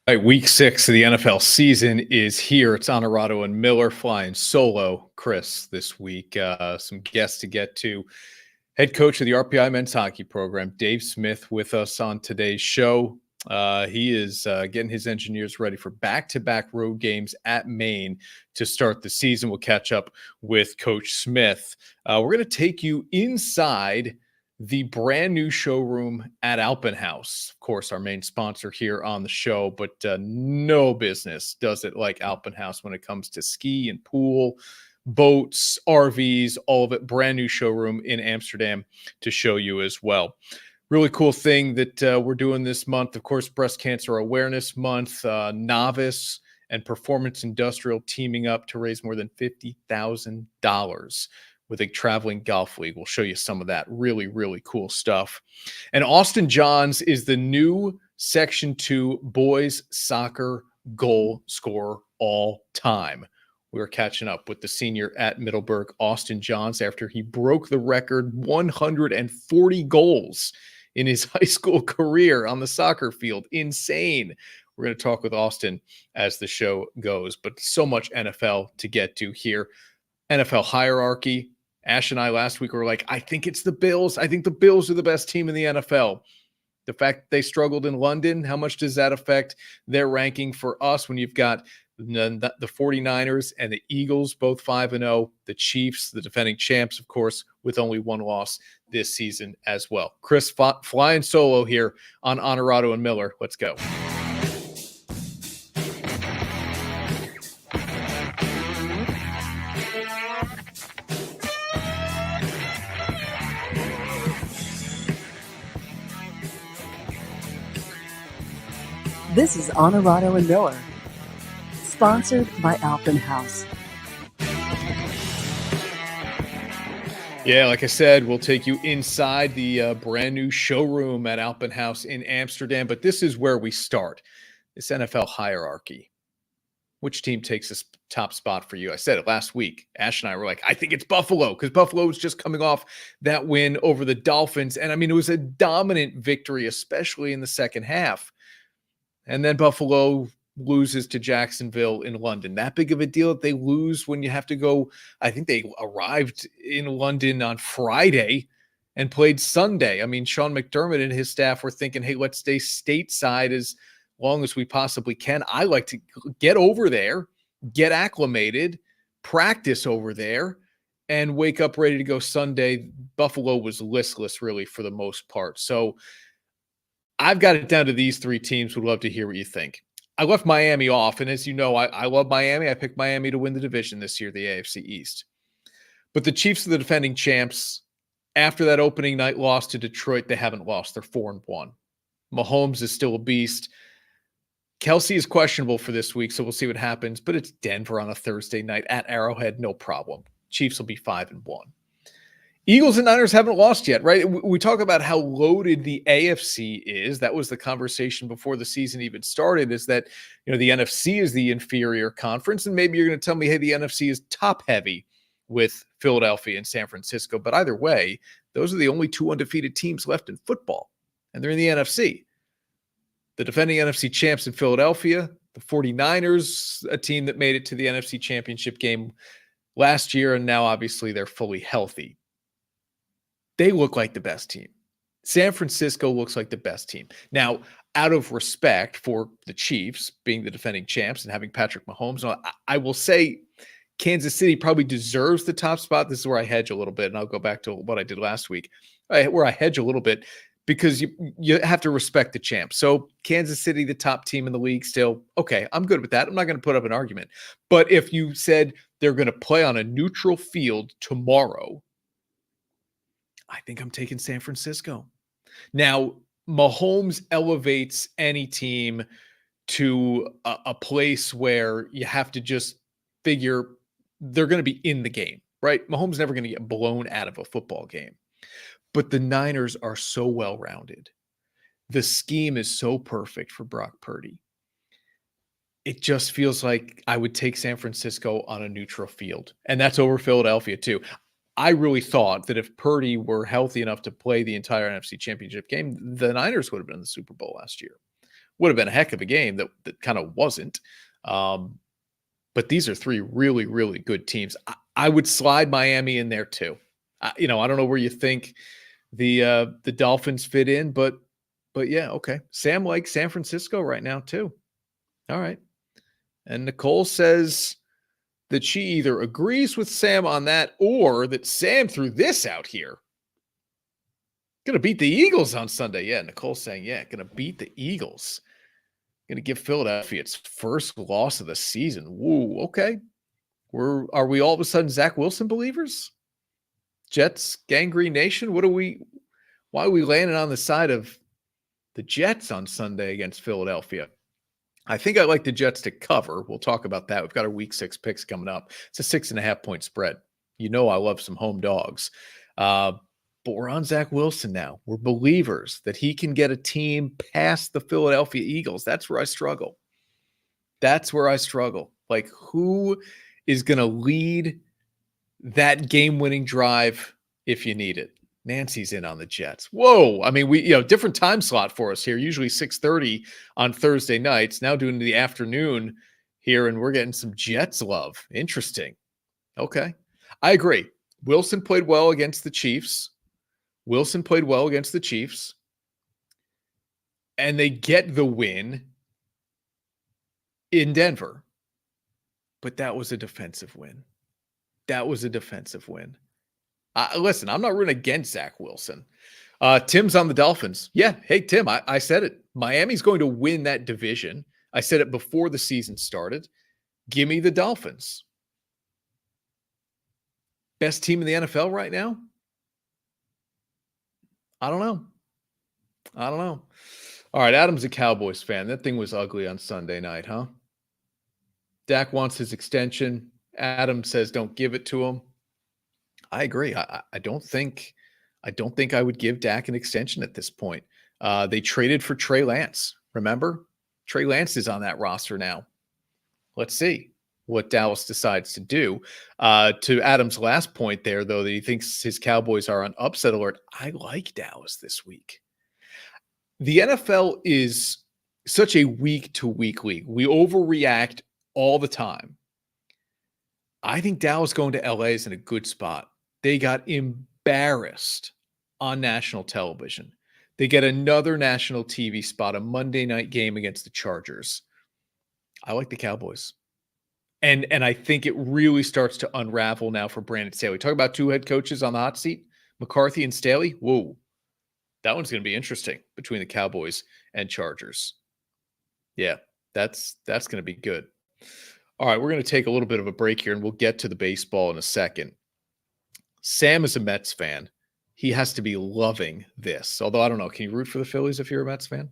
All right, week 6 of the NFL season is here. It's Onorato and Miller flying solo. Chris this week. Some guests to get to. Head coach of the RPI men's hockey program, Dave Smith, with us on today's show. He is getting his engineers ready for back-to-back road games at Maine to start the season. We'll catch up with Coach Smith. We're going to take you inside the brand new showroom at Alpin Haus. Of course, our main sponsor here on the show, but no business does it like Alpin Haus when it comes to ski and pool, boats, RVs, all of it. Brand new showroom in Amsterdam to show you as well. Really cool thing that we're doing this month. Of course, Breast Cancer Awareness Month, Novice and Performance Industrial teaming up to raise more than $50,000 with a traveling golf league. We'll show you some of that. Really, really cool stuff. And Austin Johns is the new Section 2 boys soccer goal scorer all time. We were catching up with the senior at Middleburgh, Austin Johns, after he broke the record 140 goals in his high school career on the soccer field. Insane. We're going to talk with Austin as the show goes, but so much NFL to get to here. NFL hierarchy. Ash and I last week were like, I think it's the Bills. I think the Bills are the best team in the NFL. The fact they struggled in London, how much does that affect their ranking for us when you've got the 49ers and the Eagles, both 5-0, the Chiefs, the defending champs, of course, with only one loss this season as well. Chris flying solo here on Onorato and Miller. Let's go. This is Onorato and Miller, sponsored by Alpin Haus. Yeah, like I said, we'll take you inside the brand new showroom at Alpin Haus in Amsterdam. But this is where we start, this NFL hierarchy. Which team takes this top spot for you? I said it last week. Ash and I were like, I think it's Buffalo, because Buffalo was just coming off that win over the Dolphins. And I mean, it was a dominant victory, especially in the second half. And then Buffalo loses to Jacksonville in London. That big of a deal that they lose when you have to go. I think they arrived in London on Friday and played Sunday. I mean, Sean McDermott and his staff were thinking, hey, let's stay stateside as long as we possibly can. I like to get over there, get acclimated, practice over there, and wake up ready to go Sunday. Buffalo was listless, really, for the most part. So I've got it down to these three teams. Would love to hear what you think. I left Miami off, and as you know, I love Miami. I picked Miami to win the division this year, the AFC East. But the Chiefs are the defending champs. After that opening night loss to Detroit, they haven't lost. They're 4-1. Mahomes is still a beast. Kelsey is questionable for this week, so we'll see what happens. But it's Denver on a Thursday night at Arrowhead, no problem. Chiefs will be 5-1. Eagles and Niners haven't lost yet, right? We talk about how loaded the AFC is. That was the conversation before the season even started, is that, you know, the NFC is the inferior conference. And maybe you're going to tell me, hey, the NFC is top heavy with Philadelphia and San Francisco. But either way, those are the only two undefeated teams left in football. And they're in the NFC. The defending NFC champs in Philadelphia, the 49ers, a team that made it to the NFC Championship game last year. And now obviously they're fully healthy. They look like the best team. San Francisco looks like the best team. Now, out of respect for the Chiefs being the defending champs and having Patrick Mahomes, I will say Kansas City probably deserves the top spot. This is where I hedge a little bit, and I'll go back to what I did last week, where I hedge a little bit because you have to respect the champs. So Kansas City, the top team in the league still, okay, I'm good with that. I'm not going to put up an argument. But if you said they're going to play on a neutral field tomorrow, I think I'm taking San Francisco. Now, Mahomes elevates any team to a place where you have to just figure they're going to be in the game, right? Mahomes never going to get blown out of a football game. But the Niners are so well-rounded. The scheme is so perfect for Brock Purdy. It just feels like I would take San Francisco on a neutral field. And that's over Philadelphia, too. I really thought that if Purdy were healthy enough to play the entire NFC Championship game, the Niners would have been in the Super Bowl last year. Would have been a heck of a game that kind of wasn't. But these are three really, really good teams. I would slide Miami in there too. I don't know where you think the Dolphins fit in, but yeah, okay. Sam likes San Francisco right now too. All right. And Nicole says that she either agrees with Sam on that or that Sam threw this out here. Going to beat the Eagles on Sunday. Yeah, Nicole's saying, yeah, going to beat the Eagles. Going to give Philadelphia its first loss of the season. Woo, okay. Are we all of a sudden Zach Wilson believers? Jets, Gangrene Nation? Why are we landing on the side of the Jets on Sunday against Philadelphia? I think I like the Jets to cover. We'll talk about that. We've got our week 6 picks coming up. It's a 6.5-point spread. I love some home dogs. But we're on Zach Wilson now. We're believers that he can get a team past the Philadelphia Eagles. That's where I struggle. Like, who is going to lead that game-winning drive if you need it? Nancy's in on the Jets. Whoa. I mean, we different time slot for us here. Usually 6:30 on Thursday nights. Now doing the afternoon here, and we're getting some Jets love. Interesting. Okay. I agree. Wilson played well against the Chiefs. And they get the win in Denver. But that was a defensive win. Listen, I'm not rooting against Zach Wilson. Tim's on the Dolphins. Yeah. Hey, Tim, I said it. Miami's going to win that division. I said it before the season started. Give me the Dolphins. Best team in the NFL right now? I don't know. All right, Adam's a Cowboys fan. That thing was ugly on Sunday night, huh? Dak wants his extension. Adam says don't give it to him. I agree. I don't think I would give Dak an extension at this point. They traded for Trey Lance. Remember? Trey Lance is on that roster now. Let's see what Dallas decides to do. To Adam's last point there, though, that he thinks his Cowboys are on upset alert. I like Dallas this week. The NFL is such a week-to-week league. We overreact all the time. I think Dallas going to LA is in a good spot. They got embarrassed on national television. They get another national TV spot, a Monday night game against the Chargers. I like the Cowboys. And I think it really starts to unravel now for Brandon Staley. Talk about two head coaches on the hot seat, McCarthy and Staley. Whoa, that one's going to be interesting between the Cowboys and Chargers. Yeah, that's going to be good. All right, we're going to take a little bit of a break here, and we'll get to the baseball in a second. Sam is a Mets fan. He has to be loving this. Although, I don't know, can you root for the Phillies if you're a Mets fan?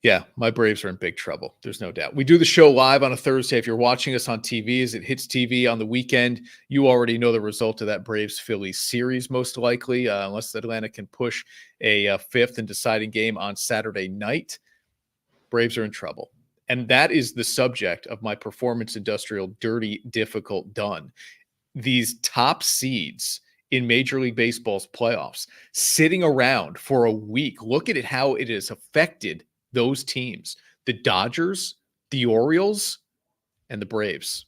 Yeah, my Braves are in big trouble. There's no doubt. We do the show live on a Thursday. If you're watching us on TV, as it hits TV on the weekend, you already know the result of that Braves-Phillies series, most likely, unless Atlanta can push a fifth and deciding game on Saturday night. Braves are in trouble. And that is the subject of my Performance Industrial Dirty Difficult Done. These top seeds in Major League Baseball's playoffs sitting around for a week. Look at it, how it has affected those teams. The Dodgers, the Orioles, and the Braves.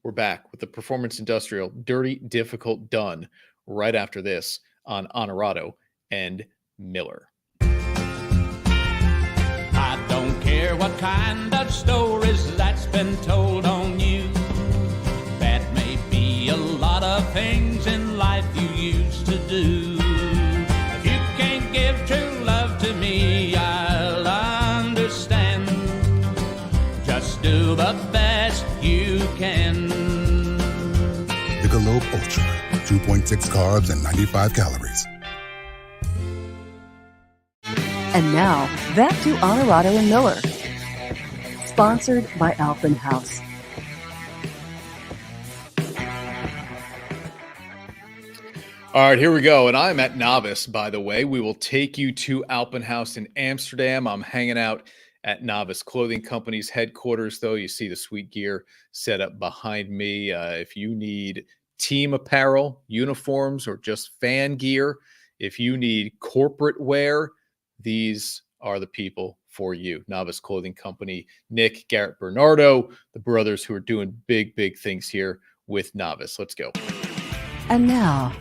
We're back with the Performance Industrial Dirty Difficult Done right after this on Onorato and Miller. I don't care what kind of stories that's been told on you. That may be a lot of things in life you used to do. If you can't give true love to me, I'll understand. Just do the best you can. Michelob Ultra, 2.6 carbs and 95 calories. And now, back to Onorato and Miller. Sponsored by Alpin Haus. All right, here we go. And I'm at Novice, by the way. We will take you to Alpin Haus in Amsterdam. I'm hanging out at Novice Clothing Company's headquarters, though. You see the sweet gear set up behind me. If you need team apparel, uniforms, or just fan gear, if you need corporate wear, these are the people for you. Novice Clothing Company, Nick, Garrett, Bernardo, the brothers who are doing big, big things here with Novice. Let's go. And now,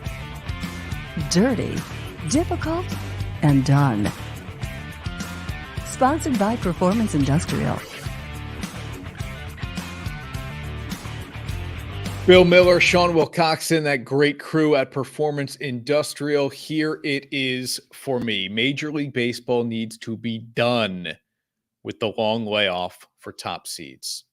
Dirty, Difficult, and Done. Sponsored by Performance Industrial. Bill Miller, Sean Wilcoxon, that great crew at Performance Industrial. Here it is for me. Major League Baseball needs to be done with the long layoff for top seeds.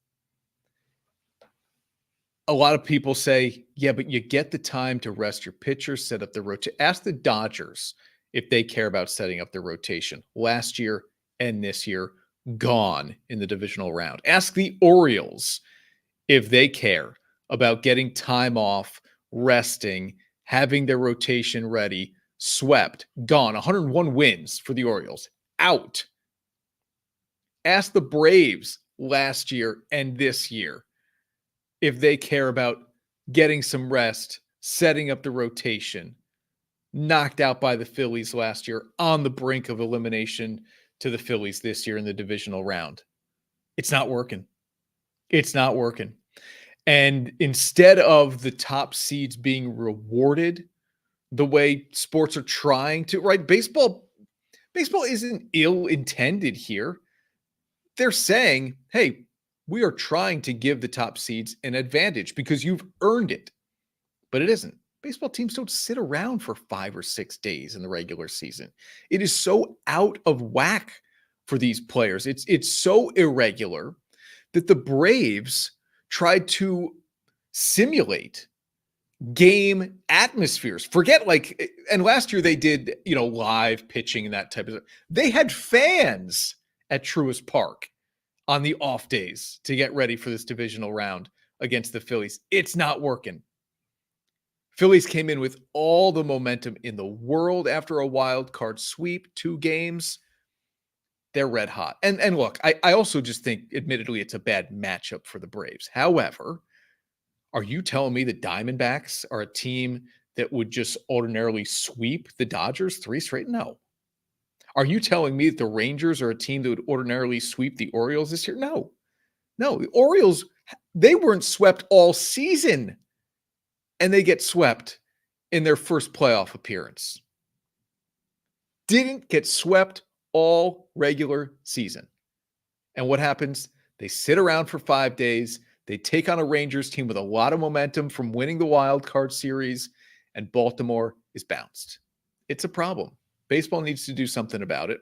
A lot of people say, yeah, but you get the time to rest your pitchers, set up the rotation. Ask the Dodgers if they care about setting up their rotation. Last year and this year, gone in the divisional round. Ask the Orioles if they care about getting time off, resting, having their rotation ready, swept, gone. 101 wins for the Orioles, out. Ask the Braves last year and this year if they care about getting some rest, setting up the rotation. Knocked out by the Phillies last year, on the brink of elimination to the Phillies this year in the divisional round. It's not working. It's not working. And instead of the top seeds being rewarded the way sports are trying to, right? Baseball isn't ill-intended here. They're saying, hey, we are trying to give the top seeds an advantage because you've earned it. But it isn't. Baseball teams don't sit around for 5 or 6 days in the regular season. It is so out of whack for these players. It's so irregular that the Braves tried to simulate game atmospheres. Forget and last year they did, live pitching and that type of stuff. They had fans at Truist Park on the off days to get ready for this divisional round against the Phillies. It's not working. Phillies came in with all the momentum in the world after a wild card sweep, 2 games. They're red hot. And look, I also just think, admittedly, it's a bad matchup for the Braves. However, are you telling me the Diamondbacks are a team that would just ordinarily sweep the Dodgers 3 straight? No. Are you telling me that the Rangers are a team that would ordinarily sweep the Orioles this year? No. No, the Orioles, they weren't swept all season, and they get swept in their first playoff appearance. Didn't get swept all regular season. And what happens? They sit around for 5 days. They take on a Rangers team with a lot of momentum from winning the wild card series, and Baltimore is bounced. It's a problem. Baseball needs to do something about it.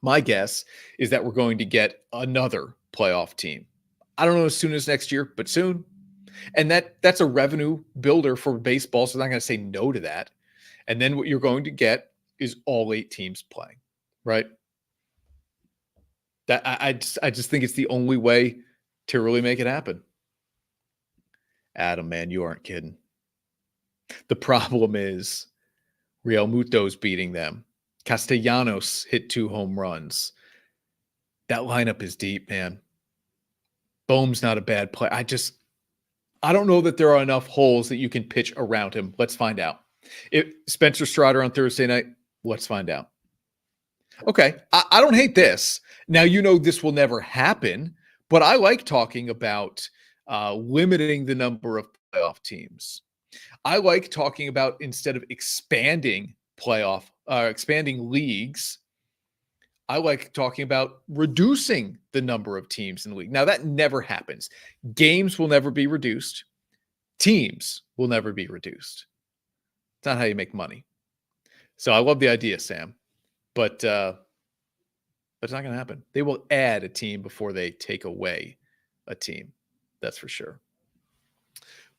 My guess is that we're going to get another playoff team. I don't know as soon as next year, but soon. And that's a revenue builder for baseball, so I'm not going to say no to that. And then what you're going to get is all 8 teams playing. Right. That I just think it's the only way to really make it happen. Adam, man, you aren't kidding. The problem is Real Muto's beating them. Castellanos hit 2 home runs. That lineup is deep, man. Bohm's not a bad play. I don't know that there are enough holes that you can pitch around him. Let's find out. If Spencer Strider on Thursday night, let's find out. Okay, I don't hate this. Now, this will never happen, but I like talking about limiting the number of playoff teams. I like talking about, instead of expanding leagues, I like talking about reducing the number of teams in the league. Now, that never happens. Games will never be reduced. Teams will never be reduced. It's not how you make money. So I love the idea, Sam. But it's not going to happen. They will add a team before they take away a team. That's for sure.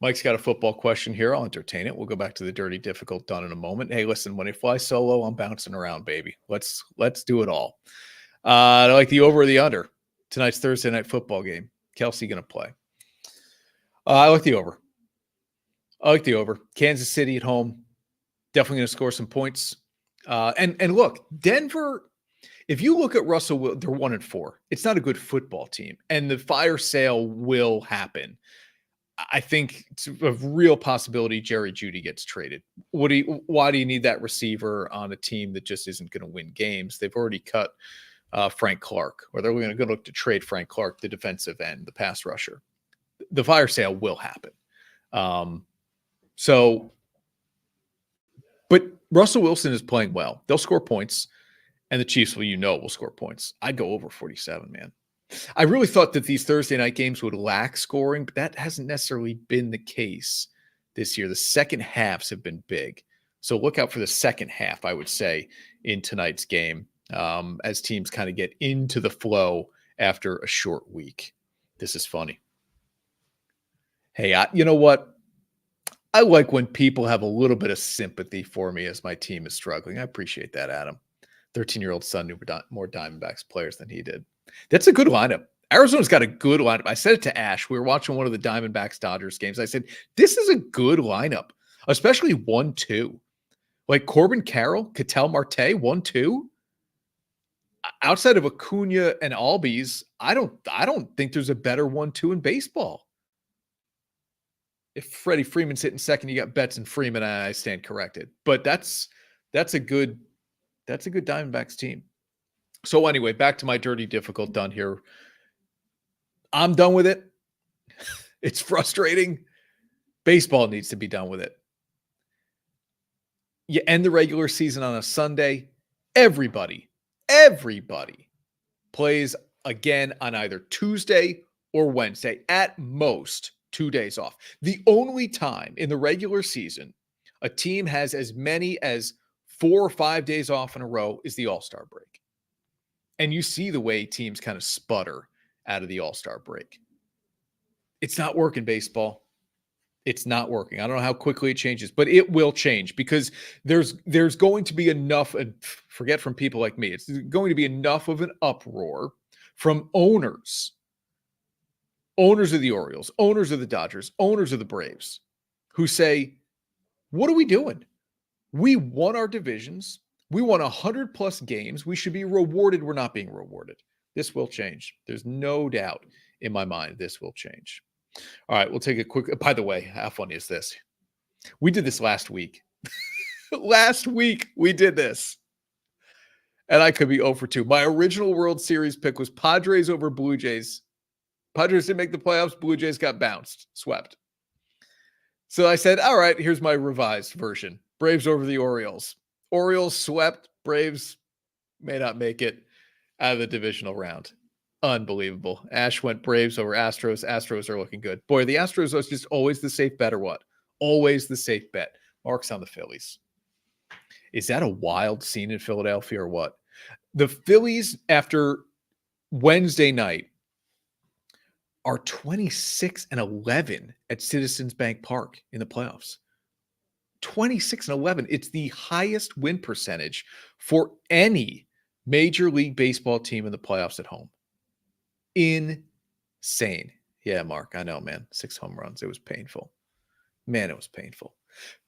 Mike's got a football question here. I'll entertain it. We'll go back to the dirty, difficult, done in a moment. Hey, listen, when I fly solo, I'm bouncing around, baby. Let's do it all. I like the over or the under. Tonight's Thursday night football game. Kelsey going to play. I like the over. Kansas City at home. Definitely going to score some points. And look, Denver, if you look at Russell, they're 1-4. It's not a good football team, and the fire sale will happen. I think it's a real possibility Jerry Jeudy gets traded. Why do you need that receiver on a team that just isn't going to win games? They've already cut Frank Clark, or they're going to look to trade Frank Clark, the defensive end, the pass rusher. The fire sale will happen. But Russell Wilson is playing well. They'll score points, and the Chiefs will score points. I'd go over 47, man. I really thought that these Thursday night games would lack scoring, but that hasn't necessarily been the case this year. The second halves have been big. So look out for the second half, I would say, in tonight's game, as teams kind of get into the flow after a short week. This is funny. Hey, you know what? I like when people have a little bit of sympathy for me as my team is struggling. I appreciate that, Adam. 13-year-old son knew more Diamondbacks players than he did. That's a good lineup. Arizona's got a good lineup. I said it to Ash. We were watching one of the Diamondbacks-Dodgers games. I said, this is a good lineup, especially 1-2. Like Corbin Carroll, Ketel Marte, 1-2. Outside of Acuna and Albies, I don't think there's a better 1-2 in baseball. If Freddie Freeman's hitting second, you got Betts and Freeman, I stand corrected. But that's a good Diamondbacks team. So anyway, back to my dirty difficult done here. I'm done with it. It's frustrating. Baseball needs to be done with it. You end the regular season on a Sunday. Everybody plays again on either Tuesday or Wednesday, at most 2 days off. The only time in the regular season a team has as many as 4 or 5 days off in a row is the All-Star break. And you see the way teams kind of sputter out of the All-Star break. It's not working, baseball. It's not working. I don't know how quickly it changes, but it will change because there's going to be enough, and forget from people like me, it's going to be enough of an uproar from owners of the Orioles, owners of the Dodgers, owners of the Braves, who say, what are we doing? We won our divisions. We won 100-plus games. We should be rewarded. We're not being rewarded. This will change. There's no doubt in my mind this will change. All right, we'll take a quick... By the way, how funny is this? We did this last week. Last week, we did this. And I could be 0 for 2. My original World Series pick was Padres over Blue Jays. Padres didn't make the playoffs. Blue Jays got bounced, swept. So I said, all right, here's my revised version. Braves over the Orioles. Orioles swept. Braves may not make it out of the divisional round. Unbelievable. Ash went Braves over Astros. Astros are looking good. Boy, the Astros are just always the safe bet or what? Always the safe bet. Mark's on the Phillies. Is that a wild scene in Philadelphia or what? The Phillies, after Wednesday night, are 26-11 at Citizens Bank Park in the playoffs. 26-11. It's the highest win percentage for any Major League Baseball team in the playoffs at home. Insane. Yeah, Mark, I know, man. 6 home runs. It was painful. Man, it was painful.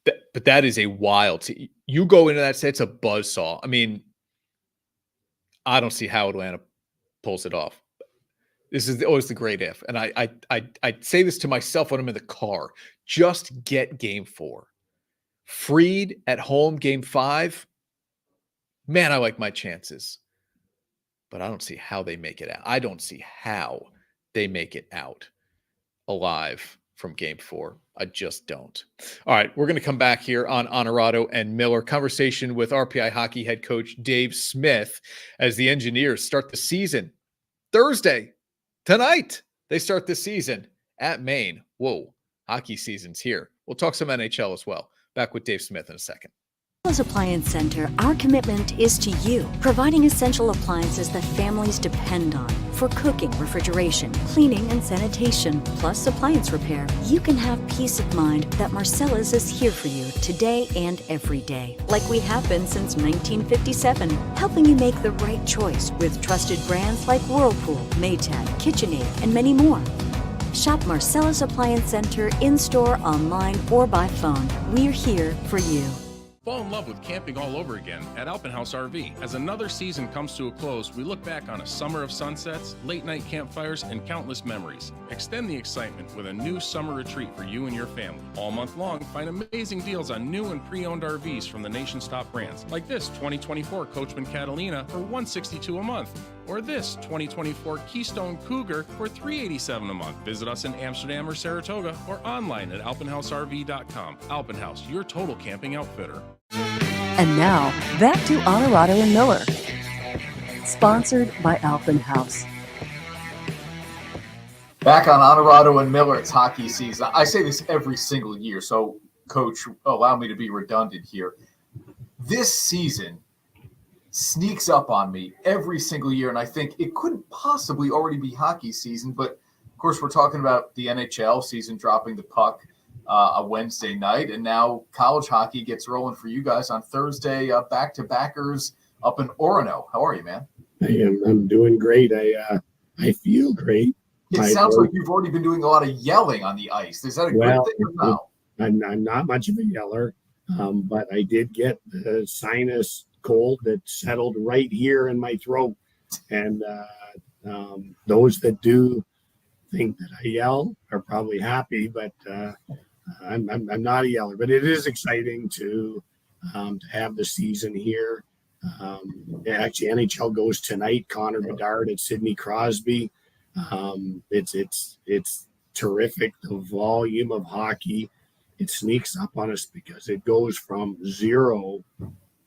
But that is a wild... You go into that, say it's a buzzsaw. I mean, I don't see how Atlanta pulls it off. This is always the great if. And I say this to myself when I'm in the car. Just get game 4. Freed at home, game 5. Man, I like my chances. But I don't see how they make it out. I don't see how they make it out alive from game 4. I just don't. All right, we're going to come back here on Onorato and Miller. Conversation with RPI hockey head coach Dave Smith as the Engineers start the season Thursday. Tonight, they start the season at Maine. Whoa, hockey season's here. We'll talk some NHL as well. Back with Dave Smith in a second. As Appliance Center, our commitment is to you, providing essential appliances that families depend on for cooking, refrigeration, cleaning, and sanitation, plus appliance repair. You can have peace of mind that Marcella's is here for you today and every day, like we have been since 1957, helping you make the right choice with trusted brands like Whirlpool, Maytag, KitchenAid, and many more. Shop Marcella's Appliance Center in-store, online, or by phone. We're here for you. Fall in love with camping all over again at Alpin RV. As another season comes to a close, we look back on a summer of sunsets, late-night campfires, and countless memories. Extend the excitement with a new summer retreat for you and your family. All month long, find amazing deals on new and pre-owned RVs from the nation's top brands, like this 2024 Coachman Catalina for $162 a month, or this 2024 Keystone Cougar for $387 a month. Visit us in Amsterdam or Saratoga, or online at alpinhouserv.com. Alpin House, your total camping outfitter. And now, back to Onorato and Miller. Sponsored by Alpin Haus. Back on Onorato and Miller, it's hockey season. I say this every single year, so Coach, allow me to be redundant here. This season sneaks up on me every single year, and I think it couldn't possibly already be hockey season, but of course we're talking about the NHL season dropping the puck a Wednesday night, and now college hockey gets rolling for you guys on Thursday, back-to-backers up in Orono. How are you, man? I'm doing great. I feel great. It sounds like you've already been doing a lot of yelling on the ice. Is that a good thing or no? I'm not much of a yeller, but I did get the sinus cold that settled right here in my throat. And those that do think that I yell are probably happy, but I'm not a yeller. But it is exciting to have the season here. Actually, NHL goes tonight. Connor Bedard at Sidney Crosby. It's terrific. The volume of hockey, it sneaks up on us because it goes from 0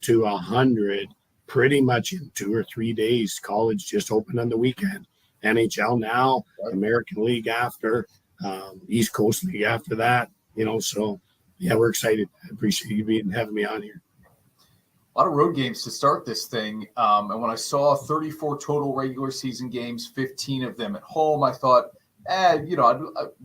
to 100 pretty much in 2 or 3 days. College just opened on the weekend. NHL now, American League after, East Coast League after that. So yeah, we're excited. I appreciate you having me on here. A lot of road games to start this thing. And when I saw 34 total regular season games, 15 of them at home, I thought, I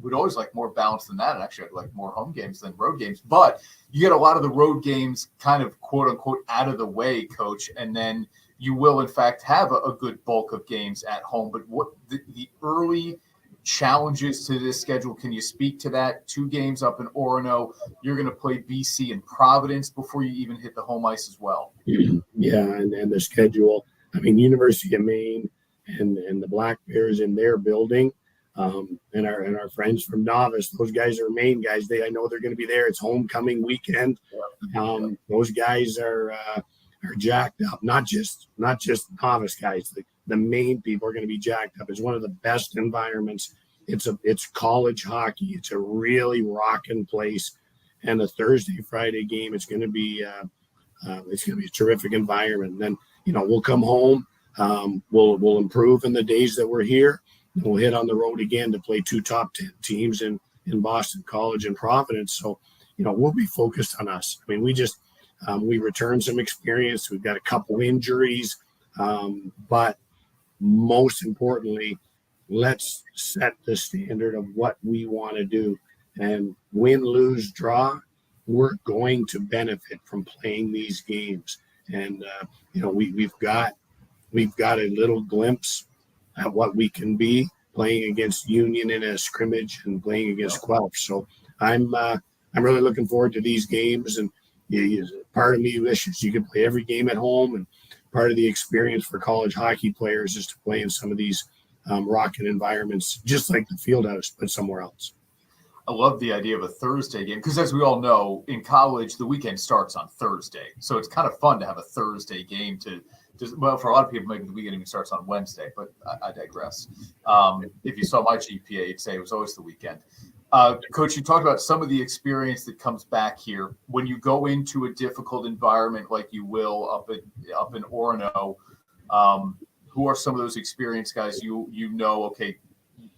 would always like more balance than that. And actually, I'd like more home games than road games. But you get a lot of the road games kind of, quote unquote, out of the way, Coach. And then you will, in fact, have a good bulk of games at home. But what the early challenges to this schedule, can you speak to that? 2 games up in Orono. You're going to play BC and Providence before you even hit the home ice as well. Yeah, and the schedule. I mean, University of Maine and the Black Bears in their building, and our friends from Novice. Those guys are Maine guys. I know they're going to be there. It's homecoming weekend. Those guys are jacked up. Not just Novice guys. The Maine people are going to be jacked up. It's one of the best environments. It's college hockey. It's a really rocking place. And the Thursday, Friday game, it's going to be a terrific environment. And then, we'll come home. We'll improve in the days that we're here. And we'll hit on the road again to play 2 top 10 teams in Boston College and Providence. So, we'll be focused on us. I mean, we returned some experience. We've got a couple injuries, but most importantly, let's set the standard of what we want to do. And win, lose, draw, we're going to benefit from playing these games. And we've got a little glimpse at what we can be playing against Union in a scrimmage and playing against Guelph. So I'm really looking forward to these games. And part of me wishes you could play every game at home, and part of the experience for college hockey players is to play in some of these rocking environments, just like the Fieldhouse, but somewhere else. I love the idea of a Thursday game because, as we all know, in college, the weekend starts on Thursday. So it's kind of fun to have a Thursday game for a lot of people, maybe the weekend even starts on Wednesday, but I digress. If you saw my GPA, you'd say it was always the weekend. Coach, you talked about some of the experience that comes back here when you go into a difficult environment like you will up in Orono. Who are some of those experienced guys okay,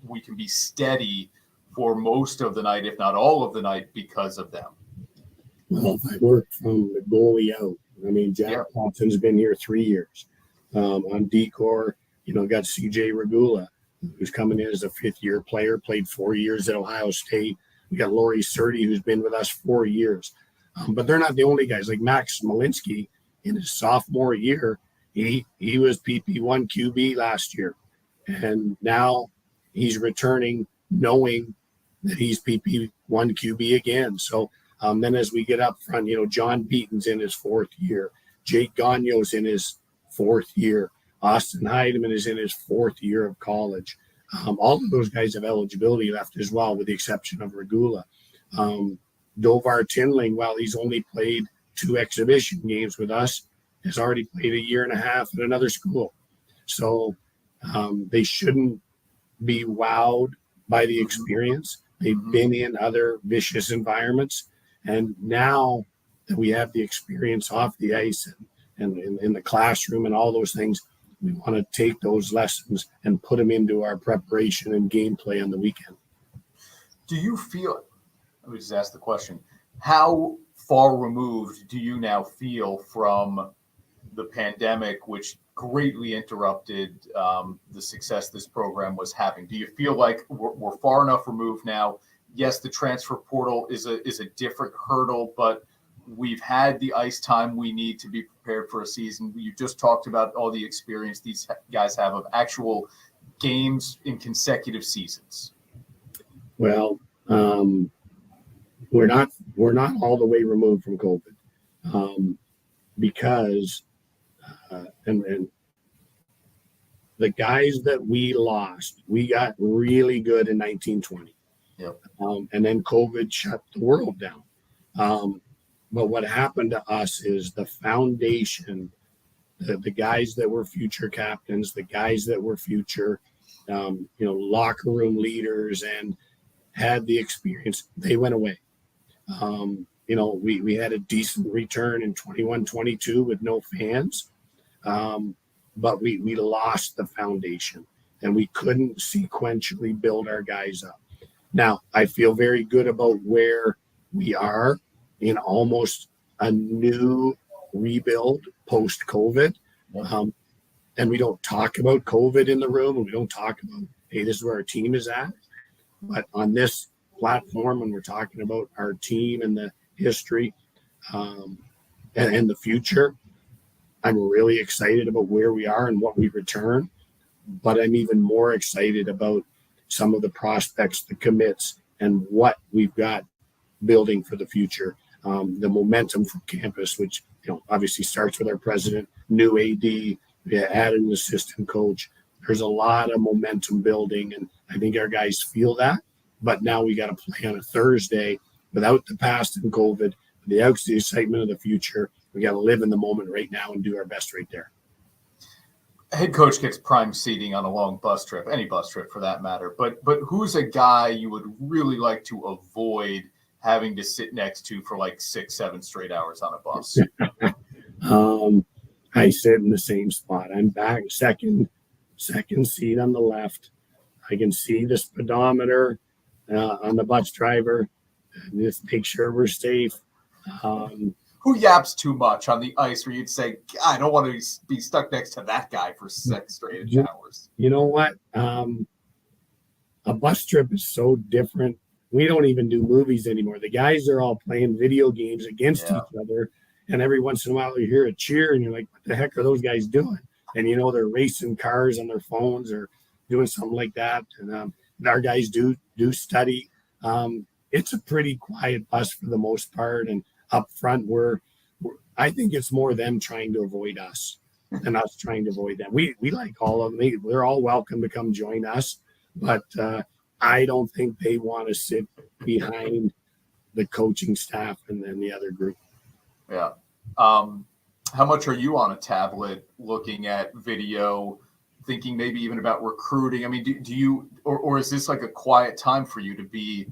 we can be steady for most of the night, if not all of the night, because of them? Well, I worked from the goalie out. I mean, Jack Thompson's been here 3 years. On decor, got CJ Regula, who's coming in as a 5th-year player, played 4 years at Ohio State. We got Laurie Surdy, who's been with us 4 years. But they're not the only guys. Like Max Smolinski, in his sophomore year, he was PP1 QB last year. And now he's returning knowing that he's PP1 QB again. So Then as we get up front, John Beaton's in his 4th year. Jake Gagno's in his 4th year. Austin Heideman is in his 4th year of college. All of those guys have eligibility left as well, with the exception of Regula. Dovar Tinling, while he's only played 2 exhibition games with us, has already played a year and a half at another school. So they shouldn't be wowed by the experience. They've been in other vicious environments. And now that we have the experience off the ice and in the classroom and all those things, we want to take those lessons and put them into our preparation and gameplay on the weekend. Do you feel, let me just ask the question, how far removed do you now feel from the pandemic, which greatly interrupted the success this program was having? Do you feel like we're far enough removed now? Yes, the transfer portal is a different hurdle, but we've had the ice time we need to be prepared for a season. You just talked about all the experience these guys have of actual games in consecutive seasons. Well, we're not all the way removed from COVID, because and the guys that we lost, we got really good in 1920. Yep. And then COVID shut the world down. But what happened to us is the foundation, the guys that were future captains, the guys that were future, locker room leaders and had the experience, they went away. We had a decent return in 21-22 with no fans. But we lost the foundation and we couldn't sequentially build our guys up. Now, I feel very good about where we are in almost a new rebuild post-COVID. And we don't talk about COVID in the room, and we don't talk about, hey, this is where our team is at. But on this platform, when we're talking about our team and the history and the future, I'm really excited about where we are and what we return, but I'm even more excited about some of the prospects, the commits, and what we've got building for the future. The momentum from campus, which obviously starts with our president, new AD, we added an assistant coach. There's a lot of momentum building, and I think our guys feel that. But now we got to play on a Thursday without the past and COVID, without the excitement of the future. We got to live in the moment right now and do our best right there. Head coach gets prime seating on a long bus trip, any bus trip for that matter. But who's a guy you would really like to avoid having to sit next to for like 6-7 straight hours on a bus? I sit in the same spot. I'm back second seat on the left. I can see the speedometer on the bus driver. Just make sure we're safe. Who yaps too much on the ice where you'd say, I don't want to be stuck next to that guy for 6 straight hours? You know what? A bus trip is so different. We don't even do movies anymore. The guys are all playing video games against each other. And every once in a while you hear a cheer and you're like, what the heck are those guys doing? And, they're racing cars on their phones or doing something like that. And our guys do study. It's a pretty quiet bus for the most part. And up front, I think it's more them trying to avoid us than us trying to avoid them. We like all of them. They're all welcome to come join us. But I don't think they want to sit behind the coaching staff and then the other group. Yeah. How much are you on a tablet looking at video, thinking maybe even about recruiting? I mean, do you, or is this like a quiet time for you to be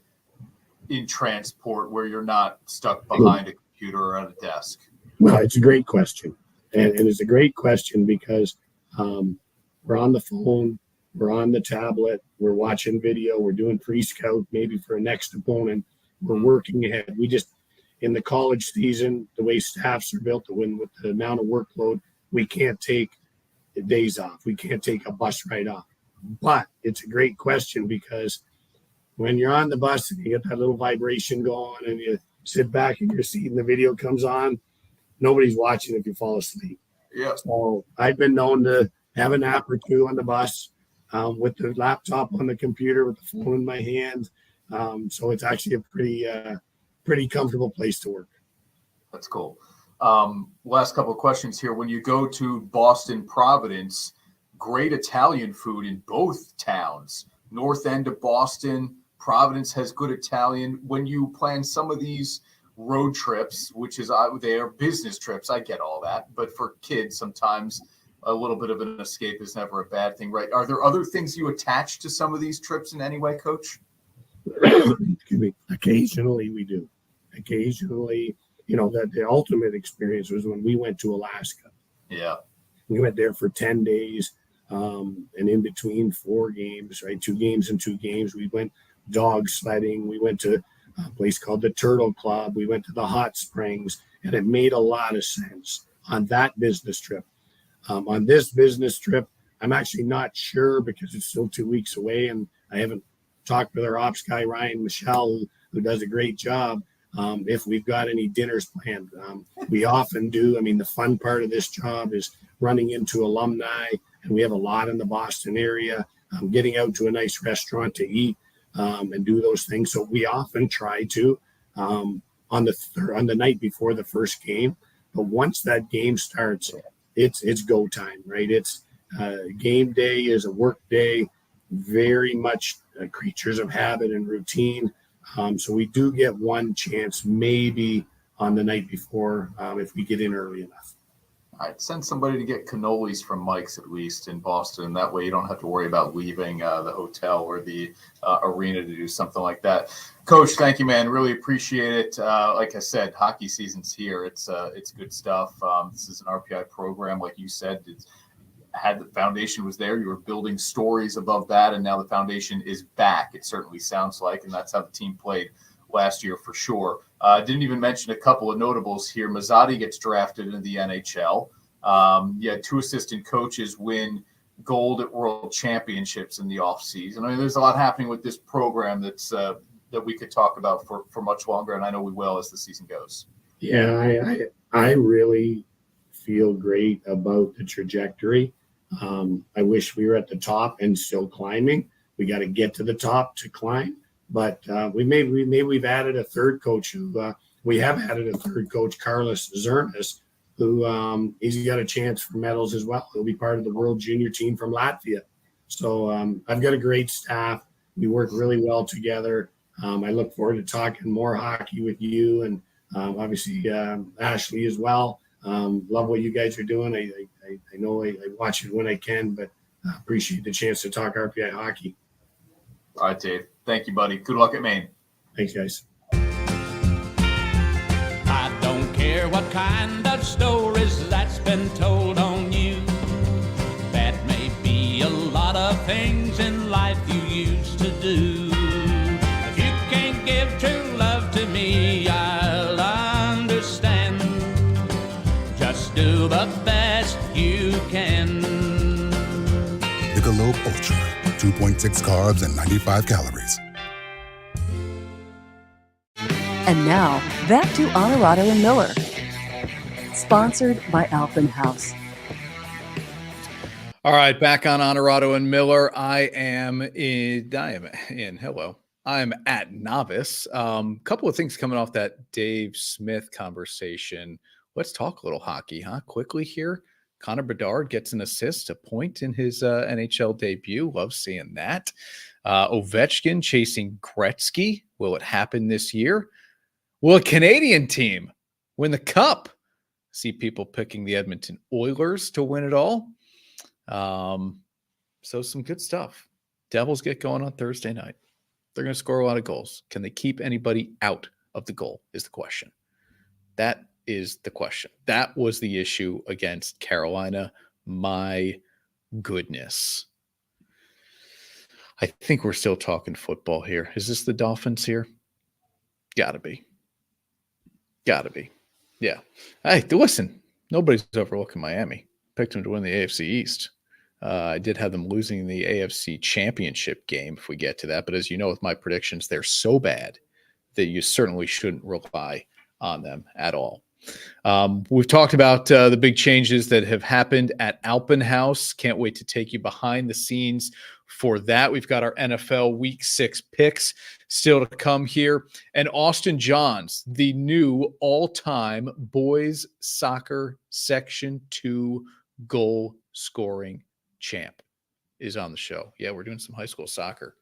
in transport where you're not stuck behind a computer or at a desk? Well, it's a great question. And it's a great question because we're on the phone, we're on the tablet, we're watching video, we're doing pre-scout maybe for a next opponent. We're working ahead. We just, in the college season, the way staffs are built, with the amount of workload, we can't take days off. We can't take a bus ride off. But it's a great question because when you're on the bus and you get that little vibration going and you sit back in your seat and the video comes on, nobody's watching if you fall asleep. Yeah. So I've been known to have a nap or two on the bus with the laptop on the computer, with the phone in my hand. So it's actually a pretty comfortable place to work. That's cool. Last couple of questions here. When you go to Boston, Providence, great Italian food in both towns. North end of Boston, Providence has good Italian. When you plan some of these road trips, which is they are business trips, I get all that, but for kids, sometimes a little bit of an escape is never a bad thing, right? Are there other things you attach to some of these trips in any way, Coach? Excuse me. Occasionally we do. Occasionally, that the ultimate experience was when we went to Alaska. Yeah. We went there for 10 days, and in between 4 games, right? 2 games and 2 games. We went dog sledding. We went to a place called the Turtle Club. We went to the hot springs, and it made a lot of sense on that business trip. On this business trip, I'm actually not sure because it's still 2 weeks away, and I haven't talked with our ops guy, Ryan Michelle, who does a great job, if we've got any dinners planned. We often do. I mean, the fun part of this job is running into alumni, and we have a lot in the Boston area, getting out to a nice restaurant to eat and do those things. So we often try to on the night before the first game. But once that game starts, it's go time, right? It's game day is a work day, very much creatures of habit and routine. So we do get one chance maybe on the night before if we get in early enough. All right, send somebody to get cannolis from Mike's at least in Boston. That way you don't have to worry about leaving the hotel or the arena to do something like that. Coach, thank you, man. Really appreciate it. Like I said, hockey season's here. It's good stuff. This is an RPI program, like you said. The foundation was there. You were building stories above that, and now the foundation is back. It certainly sounds like, and that's how the team played last year for sure. Didn't even mention a couple of notables here. Mazzotti gets drafted into the NHL. 2 assistant coaches win gold at World Championships in the offseason. I mean, there's a lot happening with this program that we could talk about for much longer, and I know we will as the season goes. Yeah, I really feel great about the trajectory. I wish we were at the top and still climbing. We got to get to the top to climb. But we've added a third coach we have added a third coach, Carlos Zernas, who he's got a chance for medals as well. He'll be part of the World Junior team from Latvia. So I've got a great staff. We work really well together. I look forward to talking more hockey with you and obviously Ashley as well. Love what you guys are doing. I know I watch it when I can, but appreciate the chance to talk RPI hockey. All right, Dave. Thank you, buddy. Good luck at Maine. Thanks, guys. I don't care what kind of stories that's been told on you. That may be a lot of things in life you used to do. If you can't give true love to me, I'll understand. Just do the best you can. Michelob Ultra, 2.6 carbs and 95 calories. And now, back to Onorato and Miller. Sponsored by Alpin Haus. All right, back on Onorato and Miller. I am at Novice. Couple of things coming off that Dave Smith conversation. Let's talk a little hockey, huh? Quickly here. Connor Bedard gets an assist, a point in his NHL debut. Love seeing that. Ovechkin chasing Gretzky. Will it happen this year? Will a Canadian team win the Cup? See people picking the Edmonton Oilers to win it all. So some good stuff. Devils get going on Thursday night. They're going to score a lot of goals. Can they keep anybody out of the goal is the question. That is the question. That was the issue against Carolina. My goodness. I think we're still talking football here. Is this the Dolphins here? Gotta be. Yeah. Hey, listen, nobody's overlooking Miami. Picked them to win the AFC East. I did have them losing the AFC Championship game if we get to that. But as you know, with my predictions, they're so bad that you certainly shouldn't rely on them at all. We've talked about the big changes that have happened at Alpin Haus. Can't wait to take you behind the scenes for that. We've got our NFL Week 6 picks still to come here. And Austin Johns, the new all-time boys soccer Section 2 goal scoring champ, is on the show. Yeah, we're doing some high school soccer.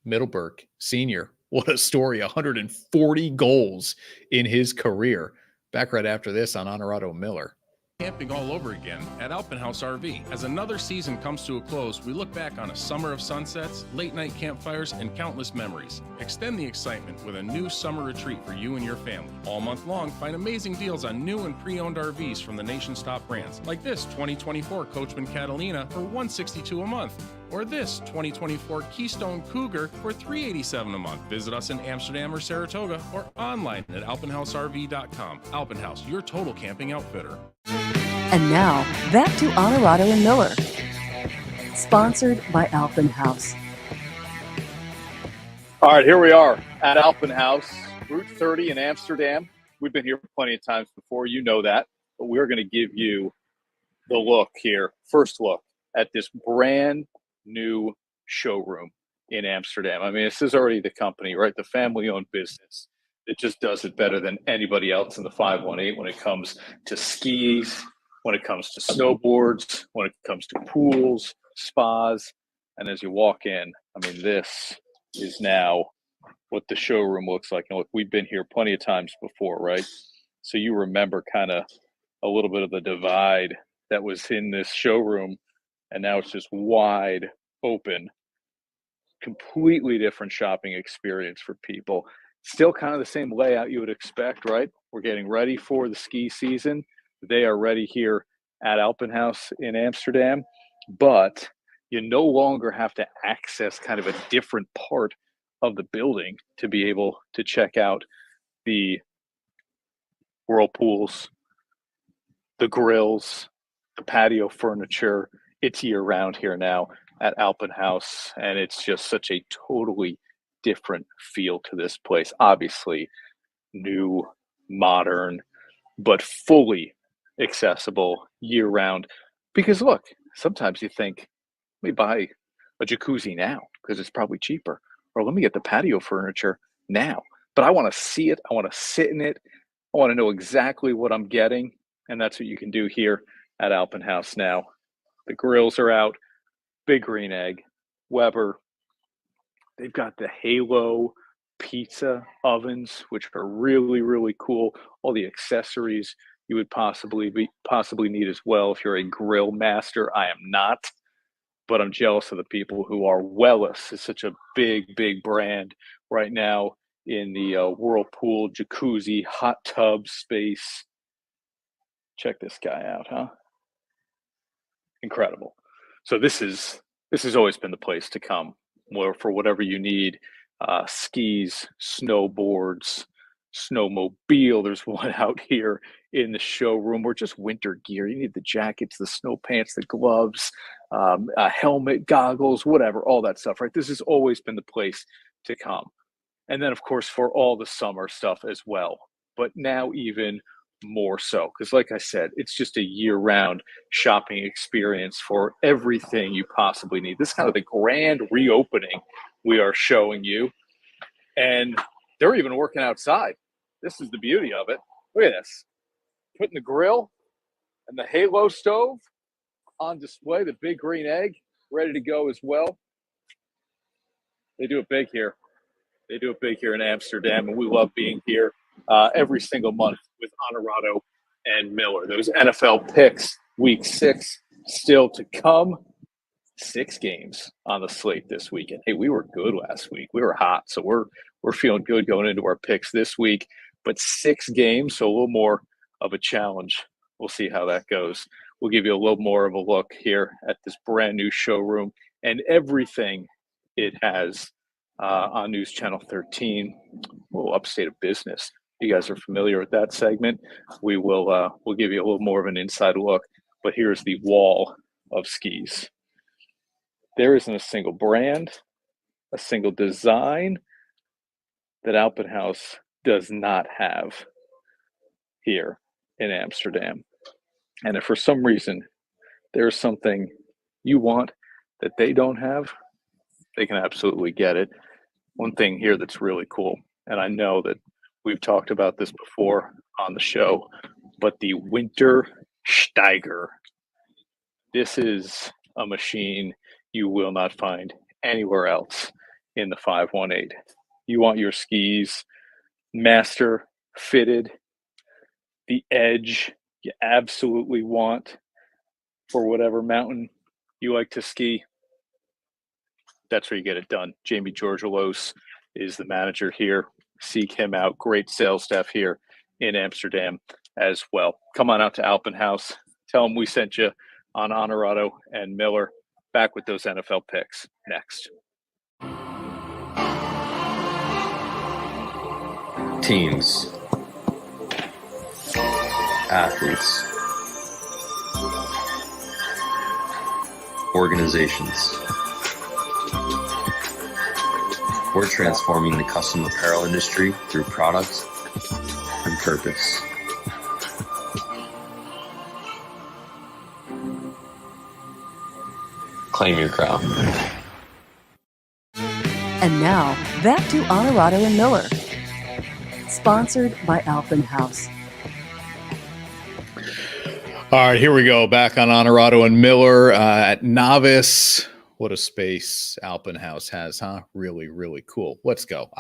Middleburgh senior. What a story. 140 goals in his career. Back right after this on Onorato Miller. Camping all over again at Alpin Haus RV. As another season comes to a close, we look back on a summer of sunsets, late night campfires, and countless memories. Extend the excitement with a new summer retreat for you and your family. All month long, find amazing deals on new and pre-owned RVs from the nation's top brands, like this 2024 Coachman Catalina for $162 a month, or this 2024 Keystone Cougar for $387 a month. Visit us in Amsterdam or Saratoga, or online at alpinhausrv.com. Alpin Haus, your total camping outfitter. And now, back to Onorato and Miller. Sponsored by Alpin Haus. All right, here we are at Alpin Haus, Route 30 in Amsterdam. We've been here plenty of times before, you know that, but we're going to give you the look here, first look at this brand new showroom in Amsterdam. I mean, this is already the company, right? The family-owned business. It just does it better than anybody else in the 518 when it comes to skis, when it comes to snowboards, when it comes to pools, spas. And as you walk in, I mean, this is now what the showroom looks like. And look, we've been here plenty of times before, right? So you remember kind of a little bit of the divide that was in this showroom, and now it's just wide open, completely different shopping experience for people. Still kind of the same layout you would expect, right? We're getting ready for the ski season. They are ready here at Alpin Haus in Amsterdam, but you no longer have to access kind of a different part of the building to be able to check out the whirlpools, the grills, the patio furniture. It's year-round here now at Alpin Haus, and it's just such a totally different feel to this place. Obviously, new, modern, but fully accessible year-round. Because look, sometimes you think, let me buy a jacuzzi now because it's probably cheaper, or let me get the patio furniture now. But I want to see it. I want to sit in it. I want to know exactly what I'm getting, and that's what you can do here at Alpin Haus now. The grills are out. Big Green Egg, Weber. They've got the Halo pizza ovens, which are really, really cool. All the accessories you would possibly need as well if you're a grill master. I am not, but I'm jealous of the people who are. Wellis is such a big, big brand right now in the whirlpool, jacuzzi, hot tub space. Check this guy out, huh? Incredible. So this has always been the place to come for whatever you need. Skis, snowboards, snowmobile. There's one out here in the showroom, or just winter gear. You need the jackets, the snow pants, the gloves, a helmet, goggles, whatever, all that stuff, right? This has always been the place to come. And then, of course, for all the summer stuff as well. But now even more so, because like I said, it's just a year-round shopping experience for everything you possibly need. This is kind of the grand reopening we are showing you. And they're even working outside. This is the beauty of it. Look at this. Putting the grill and the Halo stove on display, the Big Green Egg ready to go as well. They do it big here. They do it big here in Amsterdam, and we love being here every single month with Onorato and Miller. Those NFL picks, week 6 still to come. 6 games on the slate this weekend. Hey, we were good last week. We were hot, so we're feeling good going into our picks this week. But 6 games, so a little more of a challenge. We'll see how that goes. We'll give you a little more of a look here at this brand new showroom and everything it has on News Channel 13. We'll upstate of business. You guys are familiar with that segment. We'll give you a little more of an inside look. But here's the wall of skis. There isn't a single brand, a single design that Alpin Haus does not have here in Amsterdam. And if for some reason there's something you want that they don't have, They can absolutely get it. One thing here that's really cool, and I know that we've talked about this before on the show, but the Winter Steiger. This is a machine you will not find anywhere else in the 518. You want your skis master fitted, the edge you absolutely want for whatever mountain you like to ski. That's where you get it done. Jamie Georgelos is the manager here. Seek him out. Great sales staff here in Amsterdam as well. Come on out to Alpin Haus. Tell them we sent you on Onorato and Miller. Back with those NFL picks next. Teams, athletes, organizations. We're transforming the custom apparel industry through product and purpose. Claim your crown. And now, back to Onorato and Miller. Sponsored by Alpin Haus. All right, here we go. Back on Onorato and Miller at Novice. What a space Alpin Haus has, huh? Really, really cool. Let's go.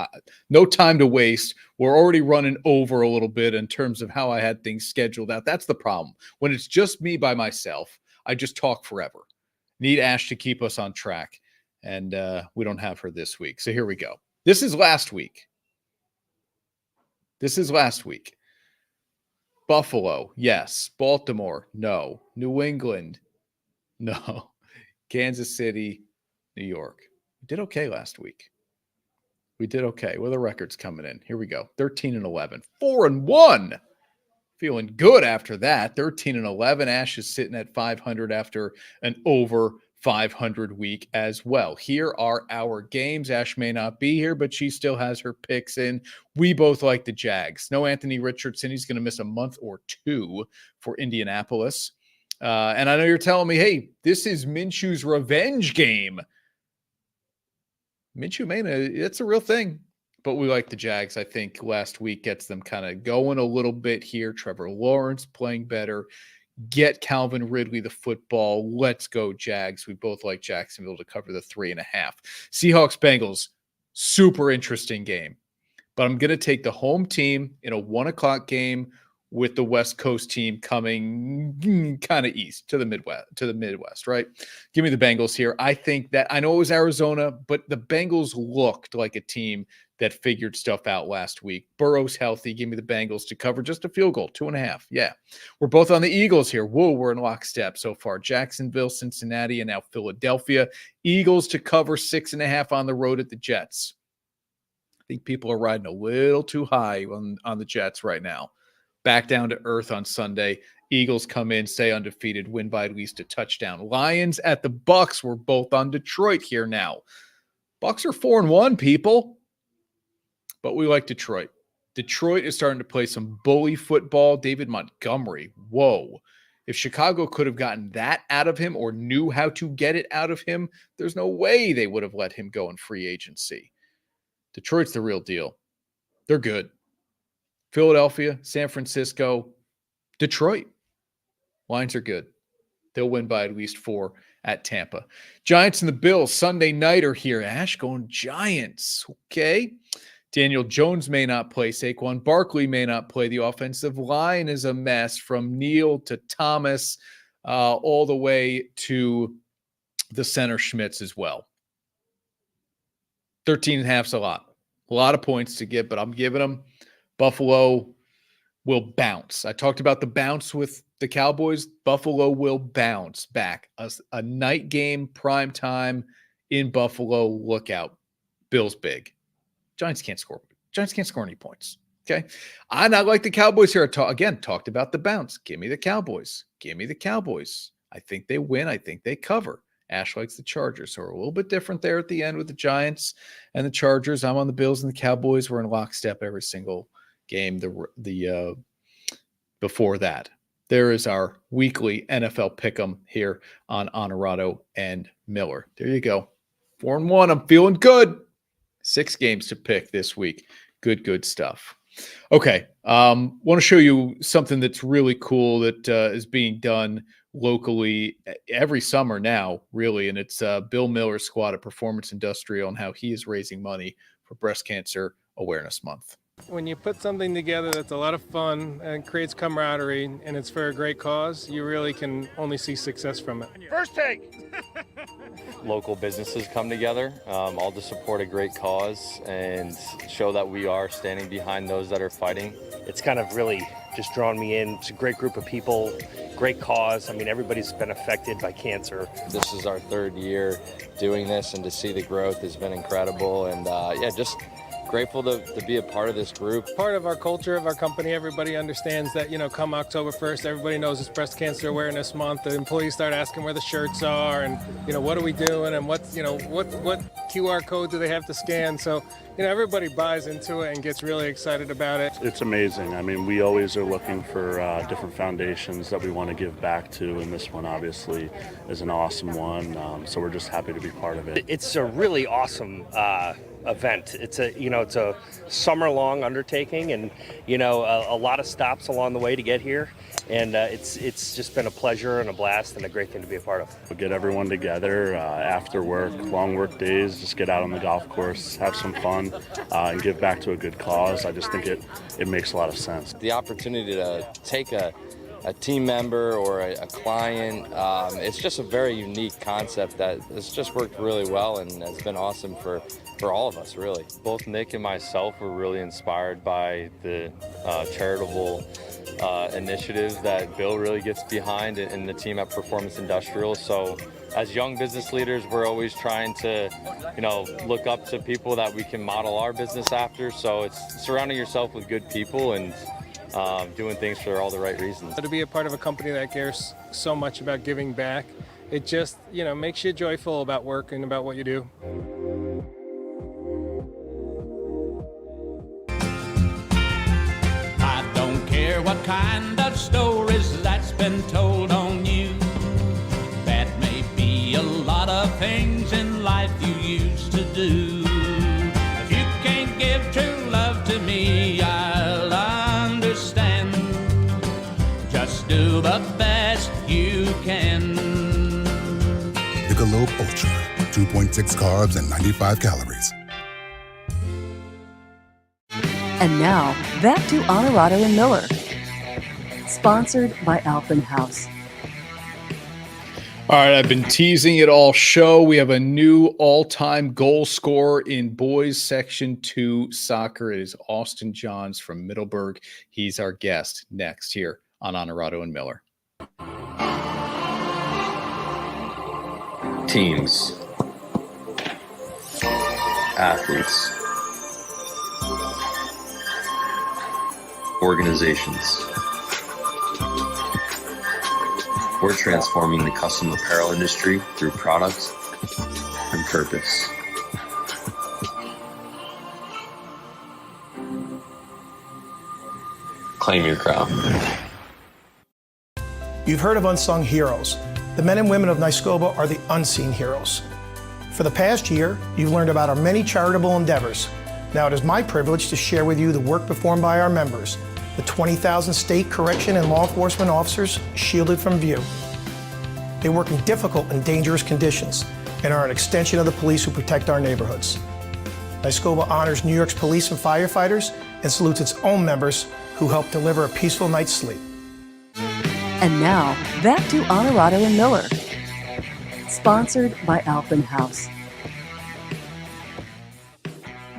No time to waste. We're already running over a little bit in terms of how I had things scheduled out. That's the problem. When it's just me by myself, I just talk forever. Need Ash to keep us on track, and we don't have her this week. So here we go. This is last week. Buffalo, yes. Baltimore, no. New England, no. Kansas City, New York. We did okay last week. We did okay. Well, the record's coming in. Here we go. 13-11. 4-1. Feeling good after that. 13-11. Ash is sitting at 500 after an over 500 week as well. Here are our games. Ash may not be here, but she still has her picks in. We both like the Jags. No Anthony Richardson. He's going to miss a month or two for Indianapolis. And I know you're telling me, hey, this is Minshew's revenge game. Minshew Mania, it's a real thing. But we like the Jags. I think last week gets them kind of going a little bit here. Trevor Lawrence playing better. Get Calvin Ridley the football. Let's go, Jags. We both like Jacksonville to cover the 3.5. Seahawks Bengals, super interesting game. But I'm going to take the home team in a 1 o'clock game with the West Coast team coming kind of east to the Midwest, right? Give me the Bengals here. I think that, I know it was Arizona, but the Bengals looked like a team that figured stuff out last week. Burrow's healthy. Give me the Bengals to cover just a field goal, 2.5. Yeah. We're both on the Eagles here. Whoa, we're in lockstep so far. Jacksonville, Cincinnati, and now Philadelphia. Eagles to cover 6.5 on the road at the Jets. I think people are riding a little too high on the Jets right now. Back down to earth on Sunday. Eagles come in, stay undefeated, win by at least a touchdown. Lions at the Bucks. We're both on Detroit here now. Bucks are 4-1, people. But we like Detroit. Detroit is starting to play some bully football. David Montgomery, whoa. If Chicago could have gotten that out of him or knew how to get it out of him, there's no way they would have let him go in free agency. Detroit's the real deal. They're good. Philadelphia, San Francisco, Detroit. Lions are good. They'll win by at least 4 at Tampa. Giants and the Bills, Sunday night are here. Ash going Giants. Okay. Daniel Jones may not play. Saquon Barkley may not play. The offensive line is a mess from Neal to Thomas all the way to the center Schmitz as well. 13.5 is a lot. A lot of points to get, but I'm giving them. Buffalo will bounce. I talked about the bounce with the Cowboys. Buffalo will bounce back. A night game, prime time in Buffalo. Look out. Bills big. Giants can't score. Giants can't score any points. Okay. I not like the Cowboys here. Talked about the bounce. Give me the Cowboys. Give me the Cowboys. I think they win. I think they cover. Ash likes the Chargers. So we're a little bit different there at the end with the Giants and the Chargers. I'm on the Bills and the Cowboys. We're in lockstep every single game. The before that, there is our weekly NFL pick'em here on Onorato and Miller. There you go. 4-1. I'm feeling good. 6 games to pick this week. Good stuff. Okay. Want to show you something that's really cool that is being done locally every summer now, really. And it's Bill Miller's squad at Performance Industrial and how he is raising money for Breast Cancer Awareness Month. When you put something together that's a lot of fun and creates camaraderie and it's for a great cause, you really can only see success from it. First take! Local businesses come together, all to support a great cause and show that we are standing behind those that are fighting. It's kind of really just drawn me in. It's a great group of people, great cause. I mean, everybody's been affected by cancer. This is our 3rd year doing this, and to see the growth has been incredible. And just grateful to be a part of this group. Part of our culture of our company, everybody understands that, come October 1st, everybody knows it's Breast Cancer Awareness Month. The employees start asking where the shirts are and, what are we doing and what QR code do they have to scan? So, everybody buys into it and gets really excited about it. It's amazing. I mean, we always are looking for different foundations that we want to give back to, and this one obviously is an awesome one. So we're just happy to be part of it. It's a really awesome event. It's a summer-long undertaking, and a lot of stops along the way to get here, and it's just been a pleasure and a blast and a great thing to be a part of. We'll get everyone together after work, long work days, just get out on the golf course, have some fun, and give back to a good cause. I just think it makes a lot of sense. The opportunity to take a team member or a client, it's just a very unique concept that has just worked really well and has been awesome for all of us, really. Both Nick and myself were really inspired by the charitable initiatives that Bill really gets behind and the team at Performance Industrial. So as young business leaders, we're always trying to, look up to people that we can model our business after. So it's surrounding yourself with good people and doing things for all the right reasons. To be a part of a company that cares so much about giving back, it just, makes you joyful about work and about what you do. I don't care what kind of stories that's been told on you. That may be a lot of things in life you used to do. If you can't give true love to me, I'll understand. Just do the best you can. Michelob Ultra, 2.6 carbs and 95 calories. And now, back to Onorato and Miller. Sponsored by Alpin Haus. All right, I've been teasing it all show. We have a new all-time goal scorer in boys Section 2 soccer. It is Austin Johns from Middleburgh. He's our guest next here on Onorato and Miller. Teams, athletes, organizations. We're transforming the custom apparel industry through products and purpose. Claim your crown. You've heard of unsung heroes. The men and women of Nyskoba are the unseen heroes. For the past year, you've learned about our many charitable endeavors. Now it is my privilege to share with you the work performed by our members, the 20,000 state correction and law enforcement officers shielded from view. They work in difficult and dangerous conditions and are an extension of the police who protect our neighborhoods. Nyskoba honors New York's police and firefighters and salutes its own members who help deliver a peaceful night's sleep. And now, back to Onorato and Miller. Sponsored by Alpin Haus.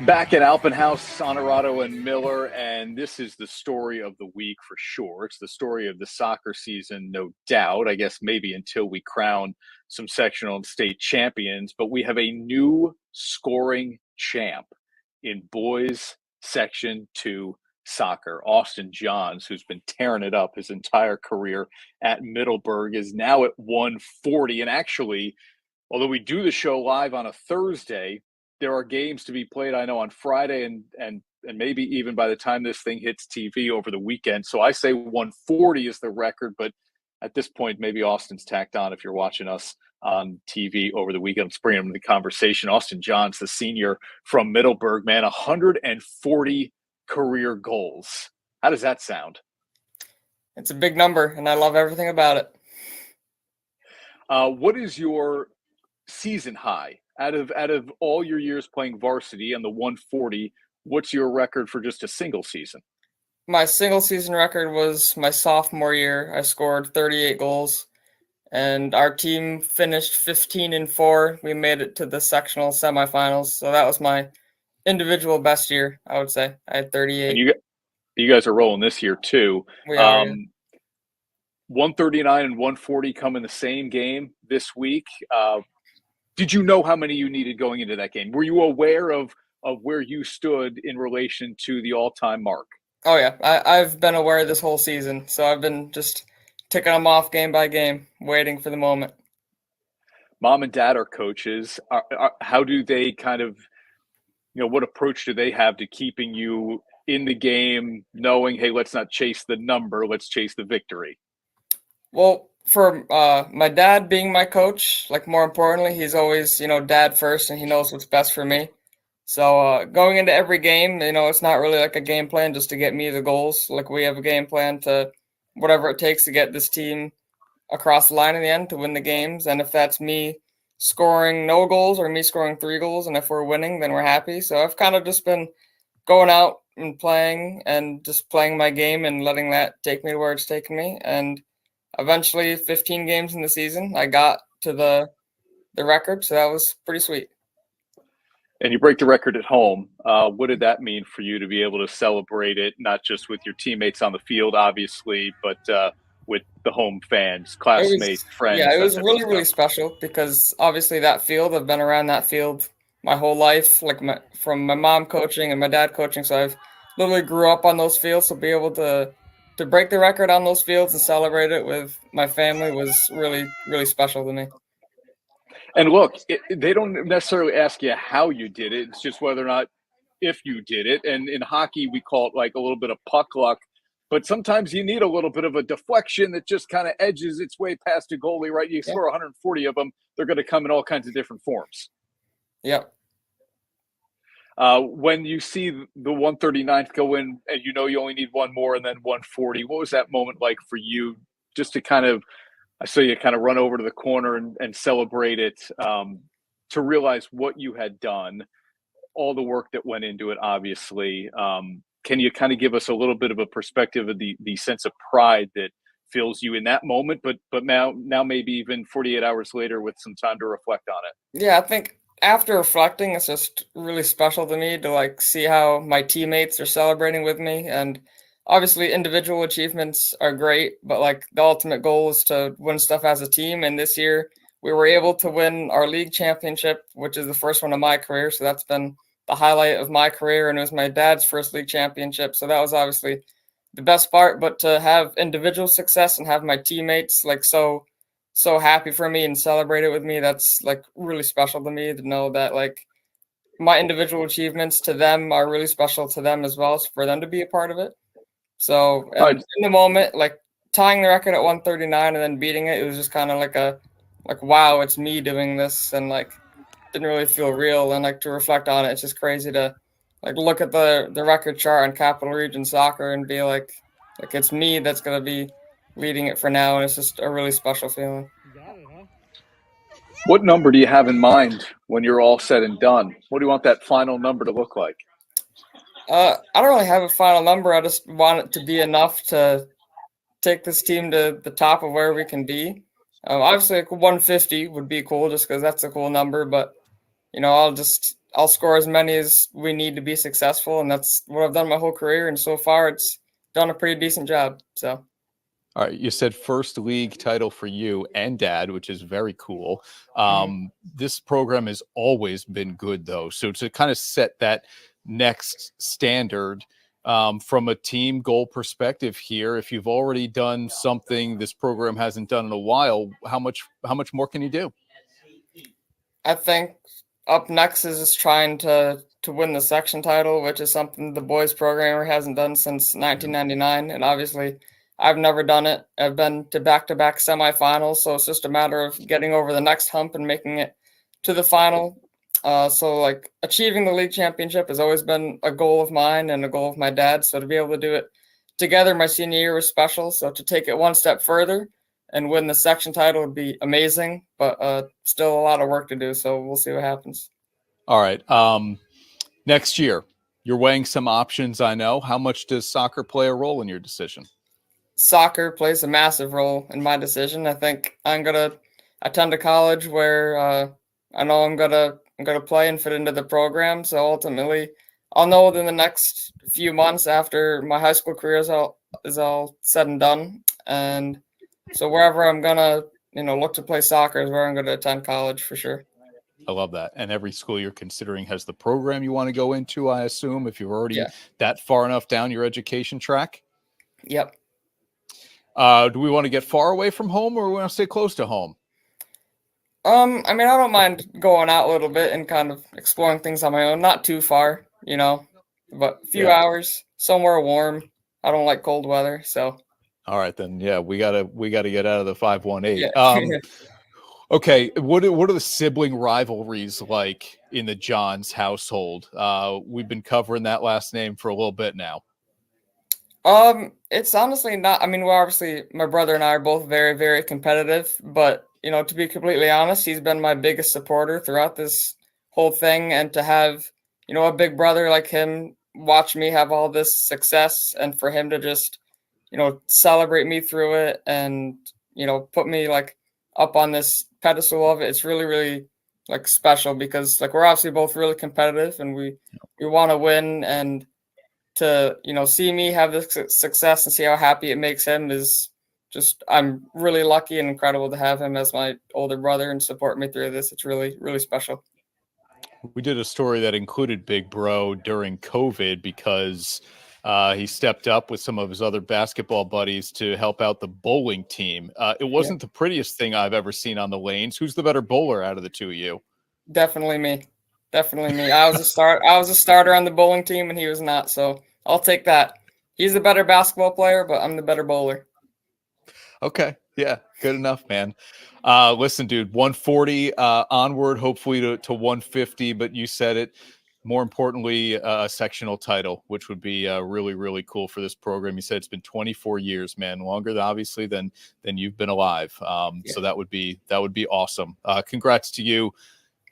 Back at Alpin Haus, Onorato and Miller, and this is the story of the week for sure. It's the story of the soccer season, no doubt. I guess maybe until we crown some sectional and state champions, but we have a new scoring champ in boys Section 2 soccer. Austin Johns, who's been tearing it up his entire career at Middleburgh, is now at 140. And actually, although we do the show live on a Thursday, there are games to be played, I know, on Friday and maybe even by the time this thing hits TV over the weekend. So I say 140 is the record, but at this point, maybe Austin's tacked on if you're watching us on TV over the weekend. Let's bring him to the conversation. Austin Johns, the senior from Middleburgh, man, 140 career goals. How does that sound? It's a big number, and I love everything about it. What is your season high out of all your years playing varsity and the 140? What's your record for just a single season? My single season record was my sophomore year. I scored 38 goals, and our team finished 15-4. We made it to the sectional semifinals, so that was my individual best year, I would say. I had 38. And you guys are rolling this year too. We are, yeah. 139 and 140 come in the same game this week. Did you know how many you needed going into that game? Were you aware of where you stood in relation to the all-time mark? Oh, yeah. I've been aware this whole season, so I've been just ticking them off game by game, waiting for the moment. Mom and dad are coaches. How do they kind of, what approach do they have to keeping you in the game, knowing, hey, let's not chase the number, let's chase the victory? Well, for my dad being my coach, like more importantly, he's always, dad first, and he knows what's best for me. So going into every game, it's not really like a game plan just to get me the goals. Like we have a game plan to whatever it takes to get this team across the line in the end to win the games. And if that's me scoring no goals or me scoring 3 goals, and if we're winning, then we're happy. So I've kind of just been going out and playing and just playing my game and letting that take me to where it's taken me. And eventually 15 games in the season, I got to the record. So that was pretty sweet. And you break the record at home. What did that mean for you to be able to celebrate it, not just with your teammates on the field, obviously, but with the home fans, classmates, friends? Yeah, it was really, really special because obviously that field, I've been around that field my whole life, like from my mom coaching and my dad coaching. So I've literally grew up on those fields. So be able to break the record on those fields and celebrate it with my family was really, really special to me. And look, they don't necessarily ask you how you did it. It's just whether or not if you did it. And in hockey, we call it like a little bit of puck luck. But sometimes you need a little bit of a deflection that just kind of edges its way past a goalie, right? You score 140 of them, they're going to come in all kinds of different forms. Yep. When you see the 139th go in and you only need one more and then 140, what was that moment like for you just to kind of – I saw you kind of run over to the corner and celebrate it, to realize what you had done, all the work that went into it, obviously. Can you kind of give us a little bit of a perspective of the sense of pride that fills you in that moment, but now maybe even 48 hours later with some time to reflect on it? Yeah, I think after reflecting, it's just really special to me to see how my teammates are celebrating with me. And obviously individual achievements are great, but the ultimate goal is to win stuff as a team. And this year we were able to win our league championship, which is the first one of my career. So that's been the highlight of my career. And it was my dad's first league championship. So that was obviously the best part, but to have individual success and have my teammates so happy for me and celebrate it with me, that's really special to me to know that my individual achievements to them are really special to them as well. So for them to be a part of it. So in the moment, tying the record at 139 and then beating it, it was just kind of wow, it's me doing this, and didn't really feel real. And to reflect on it, it's just crazy to look at the record chart on Capital Region Soccer and be it's me that's gonna be leading it for now, and it's just a really special feeling. What number do you have in mind when you're all said and done? What do you want that final number to look like? I don't really have a final number. I just want it to be enough to take this team to the top of where we can be. Obviously, 150 would be cool just because that's a cool number. But, I'll score as many as we need to be successful. And that's what I've done my whole career. And so far, it's done a pretty decent job. So. All right. You said first league title for you and dad, which is very cool. This program has always been good, though. So to kind of set that next standard from a team goal perspective here, if you've already done something this program hasn't done in a while, how much more can you do? I think up next is just trying to win the section title, which is something the boys program hasn't done since 1999. And obviously I've never done it. I've been to back-to-back semifinals, so it's just a matter of getting over the next hump and making it to the final. So like achieving the league championship has always been a goal of mine and a goal of my dad. So to be able to do it together my senior year was special. So to take it one step further and win the section title would be amazing, but still a lot of work to do. So we'll see what happens. All right. Next year, you're weighing some options, I know. How much does soccer play a role in your decision? Soccer plays a massive role in my decision. I think I'm going to attend a college where I know I'm gonna play and fit into the program. So ultimately, I'll know within the next few months after my high school career is all said and done. And so wherever I'm gonna look to play soccer is where I'm gonna attend college for sure. I love that. And every school you're considering has the program you want to go into, I assume, if you're already that far enough down your education track. Yep. Do we want to get far away from home or we want to stay close to home? I mean, I don't mind going out a little bit and kind of exploring things on my own. Not too far, but a few hours, somewhere warm. I don't like cold weather, so. All right, then. Yeah, we gotta get out of the 518. Yeah. Okay, what are the sibling rivalries like in the Johns household? We've been covering that last name for a little bit now. It's honestly not. I mean, well, obviously, my brother and I are both very, very competitive, but to be completely honest, he's been my biggest supporter throughout this whole thing. And to have, a big brother like him watch me have all this success and for him to just, celebrate me through it and, put me like up on this pedestal of it, it's really, really like special because like we're obviously both really competitive and we want to win. And to, see me have this success and see how happy it makes him is just, I'm really lucky and incredible to have him as my older brother and support me through this. It's really, really special. We did a story that included Big Bro during COVID because he stepped up with some of his other basketball buddies to help out the bowling team. It wasn't the prettiest thing I've ever seen on the lanes. Who's the better bowler out of the two of you? Definitely me. Definitely me. I was a starter on the bowling team and he was not. So I'll take that. He's the better basketball player, but I'm the better bowler. Okay. Yeah. Good enough, man. Listen, dude, 140 onward, hopefully to 150, but you said it. More importantly, a sectional title, which would be really, really cool for this program. You said it's been 24 years, man, longer obviously than you've been alive. So that would be awesome. Congrats to you.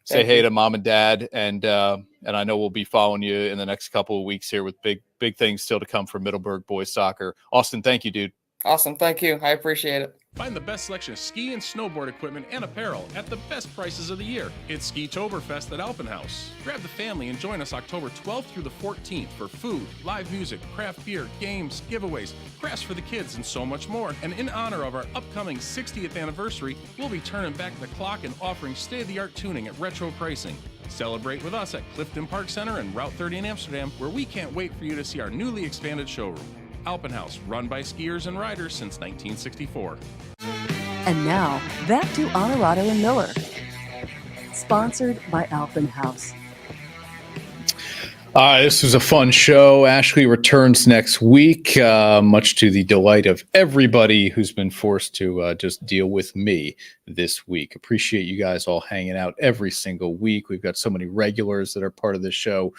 Say hey to mom and dad, and I know we'll be following you in the next couple of weeks here with big things still to come for Middleburgh boys soccer. Austin, thank you, dude. Awesome. Thank you. I appreciate it. Find the best selection of ski and snowboard equipment and apparel at the best prices of the year. It's Ski-Toberfest at Alpin Haus. Grab the family and join us October 12th through the 14th for food, live music, craft beer, games, giveaways, crafts for the kids, and so much more. And in honor of our upcoming 60th anniversary, we'll be turning back the clock and offering state-of-the-art tuning at retro pricing. Celebrate with us at Clifton Park Center and Route 30 in Amsterdam, where we can't wait for you to see our newly expanded showroom. Alpin Haus, run by skiers and riders since 1964. And now, back to Onorato and Miller. Sponsored by Alpin Haus. This was a fun show. Ashley returns next week, much to the delight of everybody who's been forced to just deal with me this week. Appreciate you guys all hanging out every single week. We've got so many regulars that are part of this show.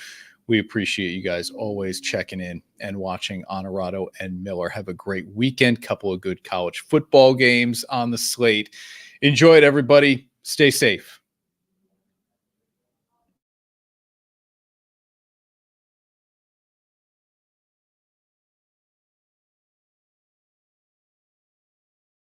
We appreciate you guys always checking in and watching Onorato and Miller. Have a great weekend. Couple of good college football games on the slate. Enjoy it, everybody. Stay safe.